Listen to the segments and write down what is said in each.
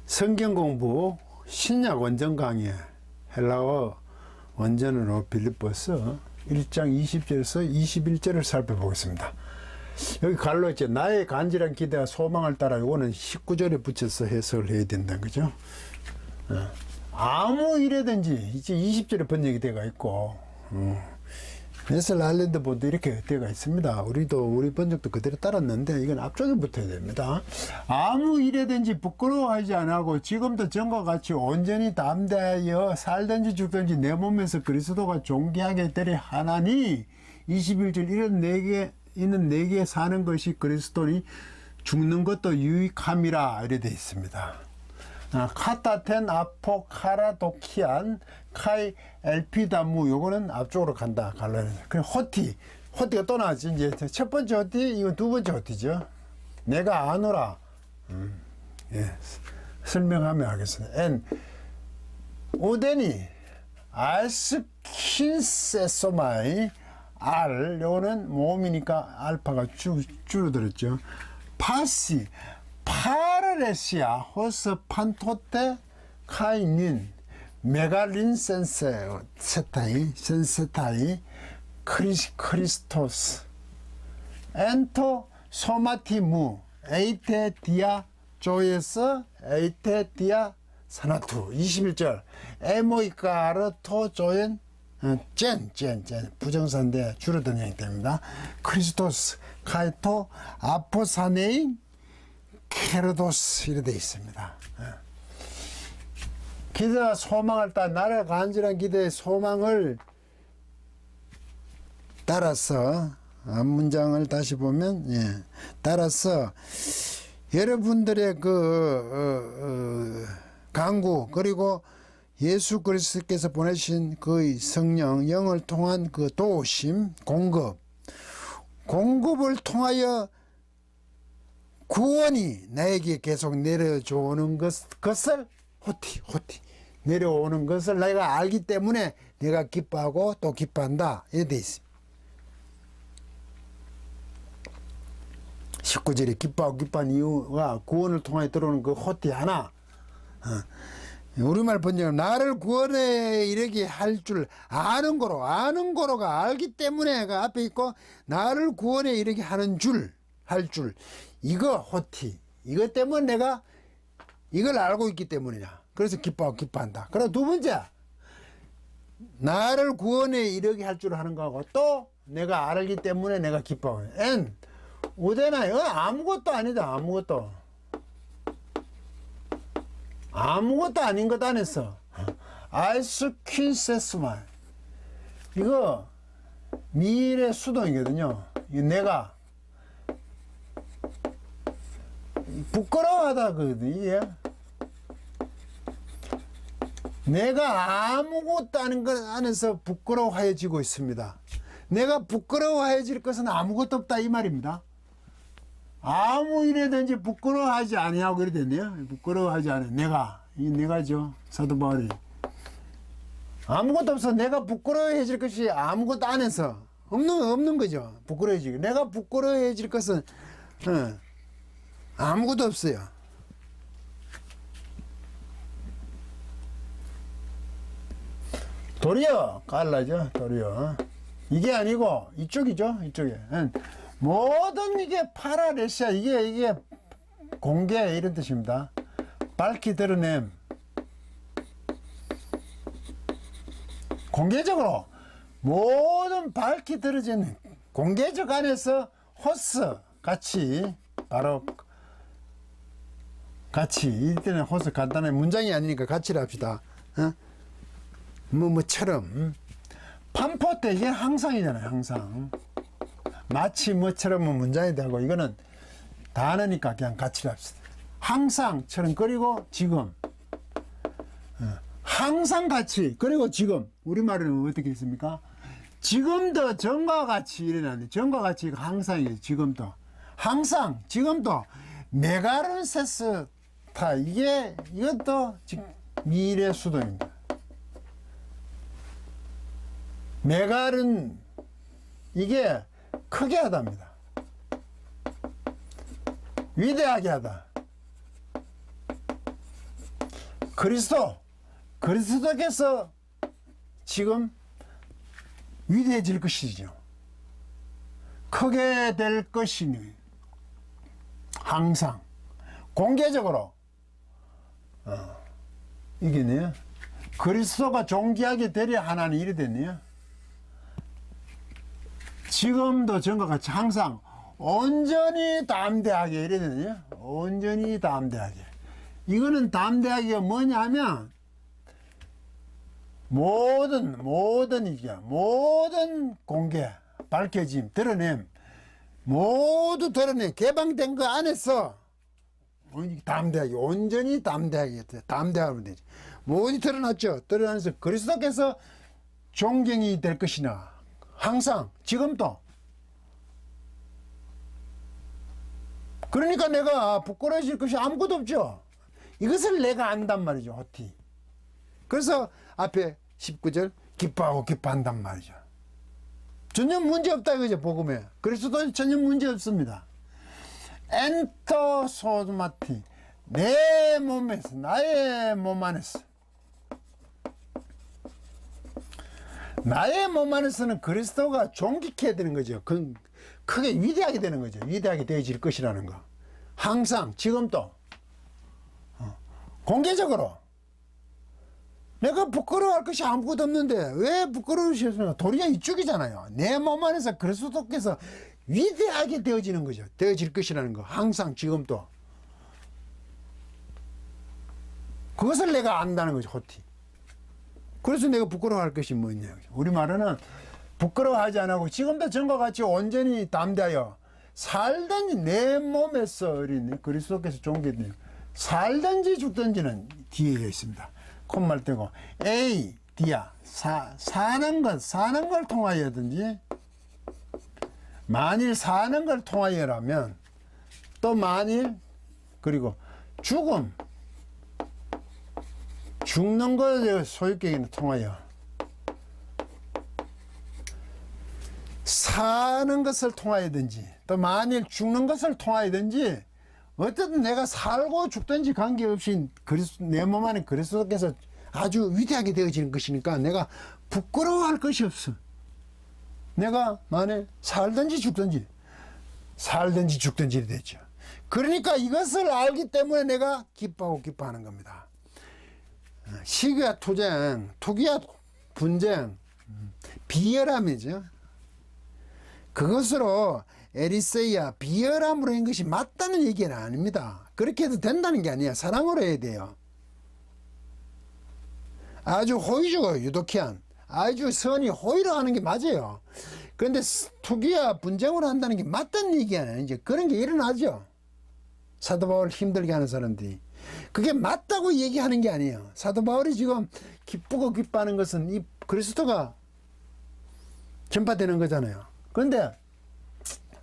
성경 공부 신약 원전 강의 헬라어 원전으로 빌립보서 1장 20절에서 21절을 살펴보겠습니다. 여기 갈로 있죠. 나의 간절한 기대와 소망을 따라 요거는 19절에 붙여서 해석을 해야 된다. 그죠? 아무 일에든지 이제 20절에 번역이 되어 있고 네슬 아일랜드 보도 이렇게 되어 있습니다. 우리 번역도 그대로 따랐는데 이건 앞쪽에 붙어야 됩니다. 아무 일에든지 부끄러워하지 않고 지금도 전과 같이 온전히 담대하여 살든지 죽든지 내 몸에서 그리스도가 존귀하게 되려 하나니 21절 이는 내게 사는 것이 그리스도니 죽는 것도 유익함이라 이래 되어 있습니다. 카타텐 아포카라도키안 카이 엘피다무 요거는 앞쪽으로 간다. 갈라는. 그 호티가 또 나왔지. 이제 첫 번째 호티, 이건 두 번째 호티죠. 내가 아노라. 예. 설명하면 하겠습니다. 엔 오데니 알스킨세소마이 알 요거는 모음이니까 알파가 줄어들었죠. 파시 파르레시아 호스 판토테 카이닌 메갈린 센세타이 크리스토스 엔토 소마티무 에이테 디아 조에서 에이테 디아 사나투 21절 에모이카르 토 조엔 젠 부정사인데 줄어든 형태입니다. 크리스토스 카이토 아포사네인 케르도스 이래 되어 있습니다. 기대와 소망을 따라 나를 간절한 기대의 소망을 따라서 문장을 다시 보면 따라서 여러분들의 간구 그리고 예수 그리스도께서 보내신 그 성령 영을 통한 그 도우심 공급을 통하여 구원이 나에게 계속 내려오는 것을 호티 내려오는 것을 내가 알기 때문에 내가 기뻐하고 또 기뻐한다 이렇게 되어 있습니다. 19절에 기뻐한 이유가 구원을 통해 들어오는 그 호티 하나. 우리말 번역은 나를 구원에 이르게 할 줄 아는 거로가 알기 때문에 그 앞에 있고 나를 구원에 이르게 하는 줄 할 줄 이거 호티 이것 때문에 내가 이걸 알고 있기 때문이냐 그래서 기뻐한다. 그리고 두 번째 나를 구원에 이르게 할 줄 하는 거하고 또 내가 알기 때문에 내가 기뻐해. 엔 오데나요 아무것도 아니다. 아무것도 아닌 것 안에서 알스퀸세스만 이거 미래 수동이거든요. 내가 부끄러워하다 그거든요. 내가 아무것도 아닌 것 안에서 부끄러워해지고 있습니다. 내가 부끄러워해질 것은 아무것도 없다 이 말입니다. 아무 일에든지 부끄러워하지 아니하고 이래 됐네요. 부끄러워하지 않아. 내가죠. 사도 바울이 아무것도 없어. 내가 부끄러워해질 것이 아무것도 안에서 없는 거죠. 부끄러워해지고 내가 부끄러워해질 것은 아무것도 없어요. 도리어 갈라죠. 도리어 이게 아니고 이쪽이죠. 이쪽에 모든 이게 파라레시아 이게 공개 이런 뜻입니다. 밝히 드러냄 공개적으로 모든 밝히 드러진 공개적 안에서 호스 같이 바로 같이 이때는 호스 간단한 문장이 아니니까 같이를 합시다. 뭐처럼 판포 때 이게 항상이잖아요. 항상 마치 뭐처럼 문장이 되고 이거는 단어니까 그냥 같이 합시다. 항상처럼 그리고 지금 항상 같이 그리고 지금 우리말은 어떻게 있습니까? 지금도 전과 같이 일어나는데 전과 같이 항상이에요. 지금도 항상 지금도 메가론세스타 이것도 미래 수동입니다. 메갈은 이게 크게 하다입니다. 위대하게 하다. 그리스도께서 지금 위대해질 것이죠. 크게 될 것이니 항상 공개적으로 이게네요. 그리스도가 존귀하게 되려 하나는 일이 됐네요. 지금도 전과 같이 항상 온전히 담대하게 이래 되네요. 온전히 담대하게. 이거는 담대하기가 뭐냐면 모든 공개, 밝혀짐, 드러냄, 모두 드러내 개방된 거 안에서 담대하게, 온전히 담대하게 담대하면 되지. 모두 드러났죠. 드러나서 그리스도께서 존경이 될 것이나 항상 지금도. 그러니까 내가 부끄러워질 것이 아무것도 없죠. 이것을 내가 안단 말이죠. 호티. 그래서 앞에 19절 기뻐하고 기뻐한단 말이죠. 전혀 문제 없다 이거죠. 복음에. 그리스도는 전혀 문제 없습니다. 엔터 소드마티, 내 몸에서, 나의 몸 안에서, 나의 몸 안에서는 그리스도가 존귀케 되는 거죠. 크게 위대하게 되는 거죠. 위대하게 되어질 것이라는 거. 항상 지금도 공개적으로 내가 부끄러워할 것이 아무것도 없는데 왜 부끄러우시겠습니까? 도리어 이쪽이잖아요. 내 몸 안에서 그리스도께서 위대하게 되어지는 거죠. 되어질 것이라는 거. 항상 지금도. 그것을 내가 안다는 거죠. 호티. 그래서 내가 부끄러워할 것이 뭐냐. 우리 말은 부끄러워하지 않고 지금도 전과 같이 온전히 담대하여 살든지 내 몸에서 어린 그리스도께서 존귀되는 살든지 죽든지는 뒤에 있습니다. 콧말 떼고 A, D야. 사는 걸 통하여든지 만일 사는 걸 통하여라면 또 만일 그리고 죽는 것을 소유격에는 통하여 사는 것을 통하여든지 또 만일 죽는 것을 통하여든지 어쨌든 내가 살고 죽든지 관계없이 내 몸 안에 그리스도께서 아주 위대하게 되어지는 것이니까 내가 부끄러워할 것이 없어. 내가 만에 살든지 죽든지 됐죠. 그러니까 이것을 알기 때문에 내가 기뻐하고 기뻐하는 겁니다. 시기와 투쟁, 투기와 분쟁, 비열함이죠. 그것으로 에리세이아 비열함으로 한 것이 맞다는 얘기는 아닙니다. 그렇게 해도 된다는 게 아니야. 사랑으로 해야 돼요. 아주 호의적으로 유도키한 아주 선이 호의로 하는 게 맞아요. 그런데 투기와 분쟁으로 한다는 게 맞다는 얘기 아니에요. 이제 그런 게 일어나죠. 사도 바울 힘들게 하는 사람들이. 그게 맞다고 얘기하는 게 아니에요. 사도 바울이 지금 기쁘고 기뻐하는 것은 이 그리스도가 전파되는 거잖아요. 그런데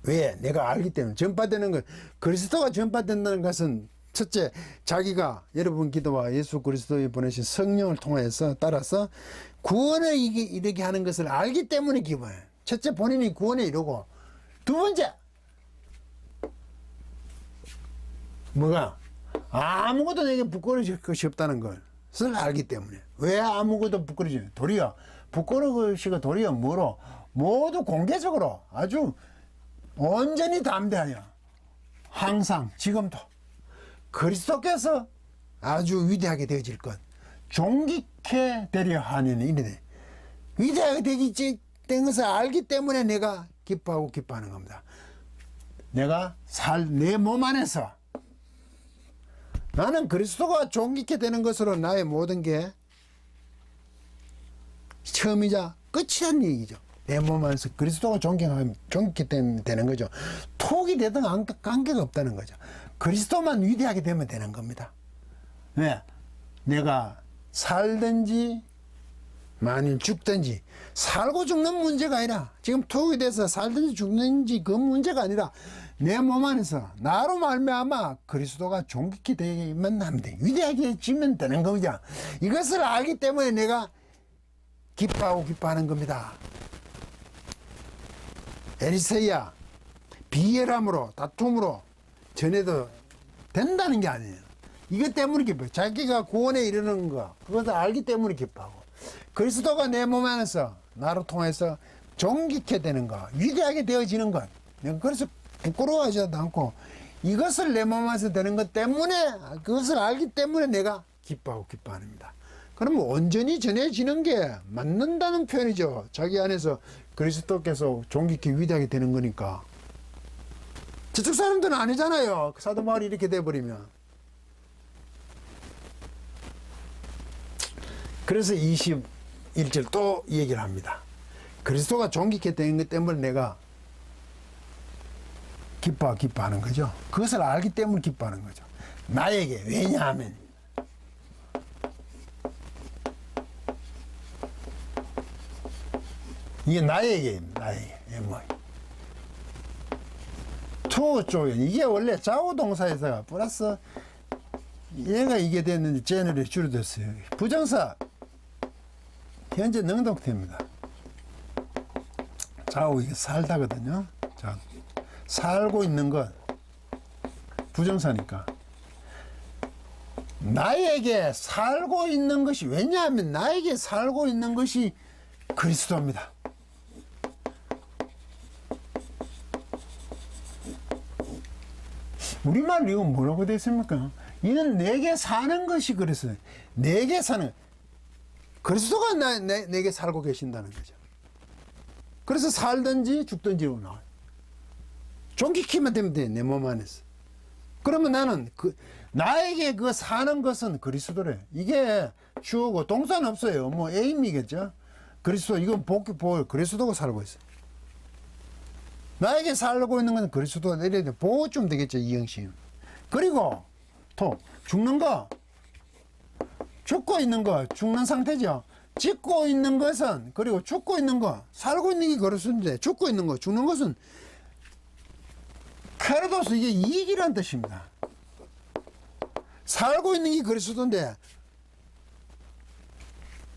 왜? 내가 알기 때문에. 전파되는 것, 그리스도가 전파된다는 것은 첫째, 자기가 여러분 기도와 예수 그리스도에 보내신 성령을 통해서 따라서 구원을 이르게 하는 것을 알기 때문에 기뻐해요. 첫째, 본인이 구원에 이르고, 두 번째, 뭐가? 아무것도 내게 부끄러질 것이 없다는 것을 알기 때문에. 왜 아무것도 부끄러지냐? 도리어, 부끄러울 것이가 도리어 뭐로? 모두 공개적으로 아주 온전히 담대하여 항상 지금도 그리스도께서 아주 위대하게 되어질 것, 존귀케 되려 하는 일이네. 위대하게 되기 된 것을 알기 때문에 내가 기뻐하고 기뻐하는 겁니다. 내가 내 몸 안에서 나는 그리스도가 존귀케 되는 것으로 나의 모든 게 처음이자 끝이란 얘기죠. 내 몸 안에서 그리스도가 존귀케 되는 거죠. 톡이 되든 관계가 없다는 거죠. 그리스도만 위대하게 되면 되는 겁니다. 왜? 내가 살든지 만일 죽든지 살고 죽는 문제가 아니라 지금 톡이 돼서 살든지 죽는지 그 문제가 아니라 내 몸 안에서 나로 말미암아 그리스도가 존귀케 되면 하면 돼. 위대하게 지면 되는 거죠. 이것을 알기 때문에 내가 기뻐하고 기뻐하는 겁니다. 에리세이아 비열함으로 다툼으로 전해도 된다는 게 아니에요. 이것 때문에 기뻐요. 자기가 구원에 이르는 거, 그것을 알기 때문에 기뻐하고, 그리스도가 내 몸 안에서 나로 통해서 존귀케 되는 것, 위대하게 되어지는 것, 내가 그래서 부끄러워하지도 않고 이것을 내 몸 안에서 되는 것 때문에, 그것을 알기 때문에 내가 기뻐하고 기뻐합니다. 그러면 온전히 전해지는 게 맞는다는 표현이죠. 자기 안에서 그리스도께서 존귀케 위대하게 되는 거니까. 저쪽 사람들은 아니잖아요. 사도 바울이 이렇게 돼버리면. 그래서 21절 또 얘기를 합니다. 그리스도가 존귀케 되는 것 때문에 내가 기뻐하는 거죠. 그것을 알기 때문에 기뻐하는 거죠. 나에게. 왜냐하면 이게 나에게. 뭐. 투 조연. 이게 원래 좌우동사에서 플러스 얘가 이게 됐는데 제너럴이 줄어들었어요. 부정사 현재 능동태입니다. 좌우 이게 살다거든요. 자, 살고 있는 것 부정사니까 나에게 살고 있는 것이, 왜냐하면 나에게 살고 있는 것이 그리스도입니다. 우리말로 이건 뭐라고 되어 있습니까? 이는 내게 사는 것이 그리스도. 내게 사는, 그리스도가 내게 살고 계신다는 거죠. 그래서 살든지 죽든지 나와요. 존귀케만 되면 돼, 내 몸 안에서. 그러면 나는 나에게 그 사는 것은 그리스도래. 이게 주어고 동사는 없어요. 뭐 에임이겠죠. 그리스도, 이건 그리스도가 살고 있어요. 나에게 살고 있는 건 그리스도가 내려야 돼. 보호좀 되겠죠, 이형심. 그리고 또 죽는 거, 죽고 있는 거, 죽는 상태죠. 짓고 있는 것은, 그리고 죽고 있는 거, 살고 있는 게 그리스도인데, 죽고 있는 거, 죽는 것은 카르도스, 이게 이익이란 뜻입니다. 살고 있는 게 그리스도인데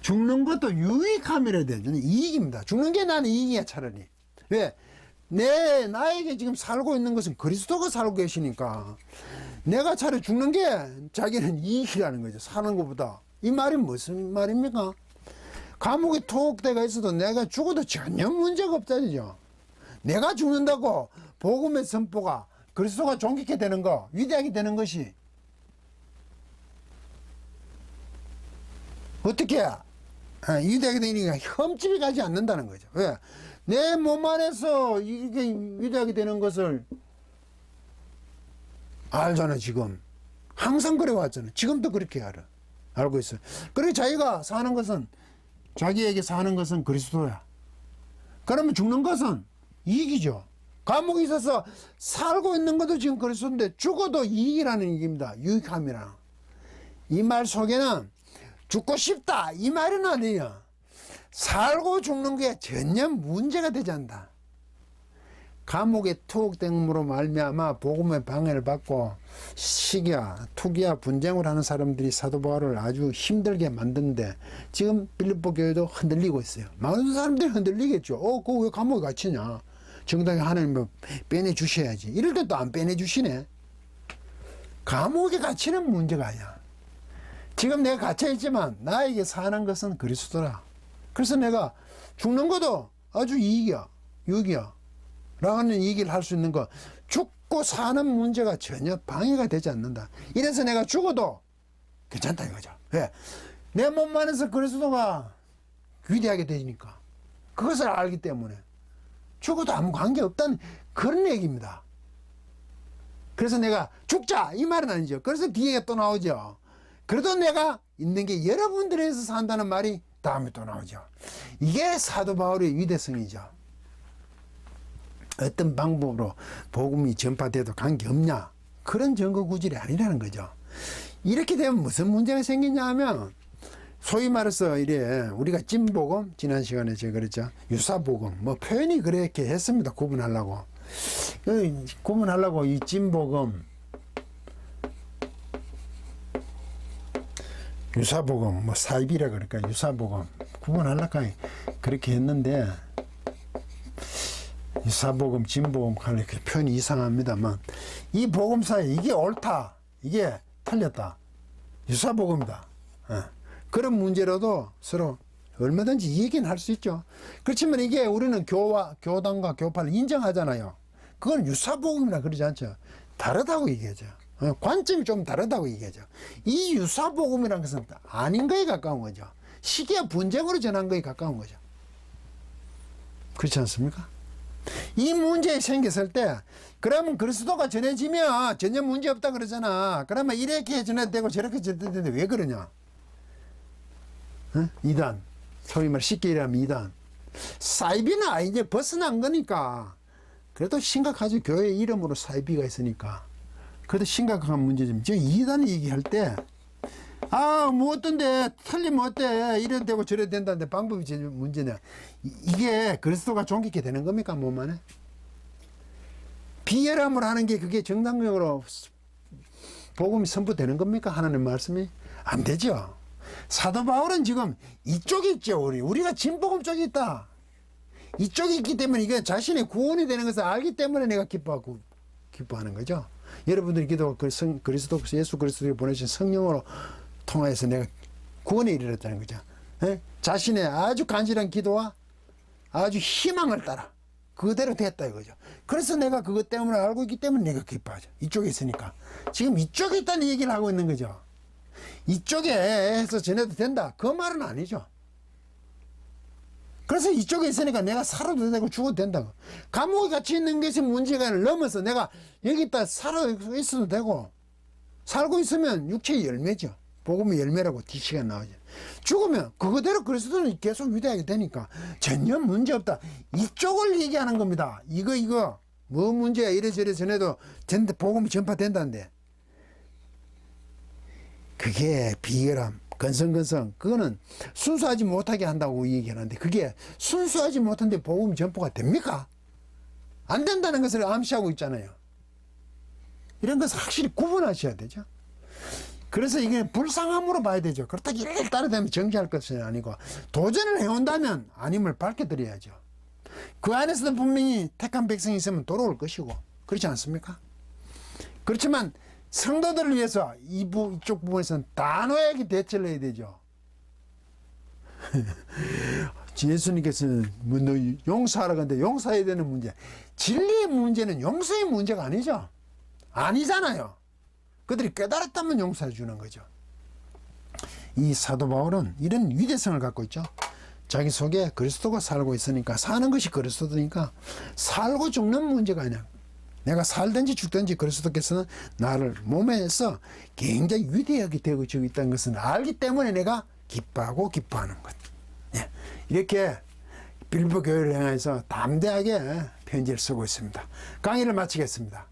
죽는 것도 유익함이라 되죠. 이익입니다. 죽는 게 나는 이익이야, 차라리. 왜? 나에게 지금 살고 있는 것은 그리스도가 살고 계시니까 내가 차라리 죽는 게 자기는 이익이라는 거죠. 사는 것보다. 이 말이 무슨 말입니까? 감옥에 투옥대가 있어도 내가 죽어도 전혀 문제가 없다죠. 내가 죽는다고 복음의 선포가, 그리스도가 존귀케 되는 거, 위대하게 되는 것이 어떻게 위대하게 되니까 흠집이 가지 않는다는 거죠. 왜? 내 몸 안에서 이게 위대하게 되는 것을 알잖아. 지금 항상 그래 왔잖아. 지금도 그렇게 알고 있어요. 그리고 자기가 사는 것은, 자기에게 사는 것은 그리스도야. 그러면 죽는 것은 이익이죠. 감옥에 있어서 살고 있는 것도 지금 그리스도인데 죽어도 이익이라는 얘기입니다. 유익함이라. 이 말 속에는 죽고 싶다 이 말은 아니에요. 살고 죽는 게 전혀 문제가 되지 않는다. 감옥에 투옥됨으로 말미암아 복음의 방해를 받고 시기야, 투기야, 분쟁을 하는 사람들이 사도 바울을 아주 힘들게 만드는데 지금 빌립보 교회도 흔들리고 있어요. 많은 사람들이 흔들리겠죠. 그거 왜 감옥에 갇히냐? 정당히 하나님 빼내 주셔야지. 이럴 때도 안 빼내 주시네. 감옥에 갇히는 문제가 아니야. 지금 내가 갇혀 있지만 나에게 사는 것은 그리스도라. 그래서 내가 죽는 것도 아주 이익이야, 유익이야 라는 얘기를 할 수 있는 거. 죽고 사는 문제가 전혀 방해가 되지 않는다. 이래서 내가 죽어도 괜찮다 이거죠. 왜? 내 몸 안에서 그리스도가 위대하게 되니까. 그것을 알기 때문에 죽어도 아무 관계 없다는 그런 얘기입니다. 그래서 내가 죽자 이 말은 아니죠. 그래서 뒤에 또 나오죠. 그래도 내가 있는 게 여러분들에서 산다는 말이 다음에 또 나오죠. 이게 사도 바울의 위대성이죠. 어떤 방법으로 복음이 전파돼도 관계없냐, 그런 증거 구질이 아니라는 거죠. 이렇게 되면 무슨 문제가 생기냐 하면, 소위 말해서 이래 우리가 찐복음, 지난 시간에 제가 그랬죠, 유사복음, 뭐 표현이 그렇게 했습니다. 구분하려고 이 찐복음, 유사복음, 뭐 사입이라 그럴까, 유사복음 구분하려고 그렇게 했는데, 유사복음, 진복음 하는 표현이 이상합니다만, 이 복음사에 이게 옳다, 이게 틀렸다. 유사복음이다. 그런 문제로도 서로 얼마든지 얘기는 할 수 있죠. 그렇지만 이게 우리는 교단과 교파를 인정하잖아요. 그건 유사복음이라 그러지 않죠. 다르다고 얘기하죠. 관점이 좀 다르다고 얘기하죠. 이 유사복음이라는 것은 아닌 거에 가까운 거죠. 시기와 분쟁으로 전한 거에 가까운 거죠. 그렇지 않습니까? 이 문제가 생겼을 때 그러면 그리스도가 전해지면 전혀 문제 없다 그러잖아. 그러면 이렇게 전해되고 저렇게 전해되는데 왜 그러냐? 이단, 소위 말 쉽게 얘기하면 이단. 사이비는 이제 벗어난 거니까 그래도 심각하죠. 교회 이름으로 사이비가 있으니까 그래도 심각한 문제죠. 지금 이단 얘기할 때 뭐 어떤데 틀리면 어때 이래 되고 저래 된다는데 방법이 제일 문제냐. 이게 그리스도가 존귀케 되는 겁니까? 몸 안에 비열함을 하는 게 그게 정당적으로 복음이 선포되는 겁니까? 하나님 말씀이 안 되죠. 사도 바울은 지금 이쪽에 있죠. 우리가 진복음 쪽에 있다. 이쪽에 있기 때문에 이게 자신의 구원이 되는 것을 알기 때문에 내가 기뻐하는 거죠. 여러분들이 기도 그리스도 예수 그리스도를 보내신 성령으로 통하여서 내가 구원에 이르렀다는 거죠. 자신의 아주 간절한 기도와 아주 희망을 따라 그대로 됐다 이거죠. 그래서 내가 그것 때문에 알고 있기 때문에 내가 기뻐하죠. 이쪽에 있으니까. 지금 이쪽에 있다는 얘기를 하고 있는 거죠. 이쪽에 해서 전해도 된다. 그 말은 아니죠. 그래서 이쪽에 있으니까 내가 살아도 되고 죽어도 된다고. 감옥에 갇혀 있는 것이 문제가 넘어서 내가 여기 있다 살아 있어도 되고 살고 있으면 육체의 열매죠. 복음의 열매라고 뒤치가 나오죠. 죽으면 그거대로 그리스도는 계속 위대하게 되니까 전혀 문제 없다. 이쪽을 얘기하는 겁니다. 이거 뭐 문제야 이래저래 전해도 복음이 전파된다는데 그게 비열함 건성건성 그거는 순수하지 못하게 한다고 얘기하는데 그게 순수하지 못한데 복음 전포가 됩니까? 안 된다는 것을 암시하고 있잖아요. 이런 것을 확실히 구분하셔야 되죠. 그래서 이게 불쌍함으로 봐야 되죠. 그렇다고 일일이 따라다니면 정지할 것은 아니고 도전을 해온다면 아님을 밝혀드려야죠. 그 안에서도 분명히 택한 백성이 있으면 돌아올 것이고 그렇지 않습니까? 그렇지만 성도들을 위해서 이쪽 부분에서는 단호하게 대처를 해야 되죠. 예수님께서는 너 용서하라고 하는데 용서해야 되는 문제. 진리의 문제는 용서의 문제가 아니죠. 아니잖아요. 그들이 깨달았다면 용서해 주는 거죠. 이 사도 바울은 이런 위대성을 갖고 있죠. 자기 속에 그리스도가 살고 있으니까 사는 것이 그리스도니까 살고 죽는 문제가 아니야. 내가 살든지 죽든지 그리스도께서는 나를 몸에서 굉장히 위대하게 되고 있다는 것을 알기 때문에 내가 기뻐하는 것. 네. 이렇게 빌보 교회를 향해서 담대하게 편지를 쓰고 있습니다. 강의를 마치겠습니다.